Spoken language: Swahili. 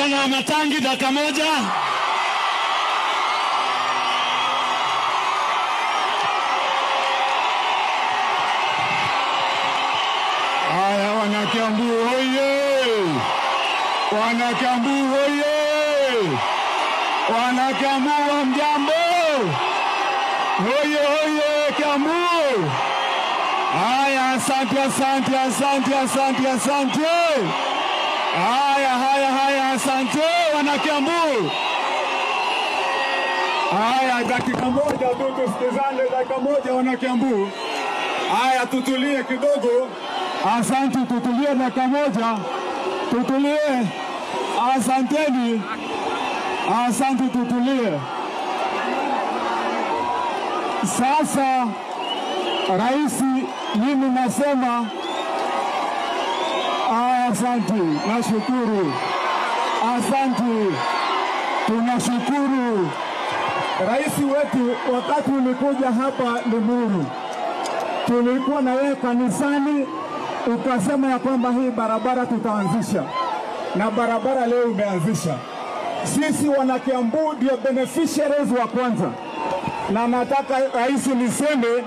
Gavana wa Matangi dakika moja. Haya, wanakiambu hoye! Wanakiambu hoye! Wanakiambu wa mjambo! Hoye hoye Kiambu! Haya, asante. Haya, asante wanakiambu. Haya, dakika moja tu tusikizane, dakika moja wanakiambu. Haya, tutulie kidogo. Asante, tutulie dakika moja. Tutulie. Asanteni. Asante, tutulie. Sasa Raisi, mimi nasema asante, nashukuru. Asante, tunashukuru. Raisi wetu, wakati ulikuja hapa Limuru, tulikuwa na wewe kanisani, ukasema ya kwamba hii barabara tutaanzisha, na barabara leo umeanzisha. Sisi wanakiambu ndio beneficiaries wa kwanza, na nataka Raisi niseme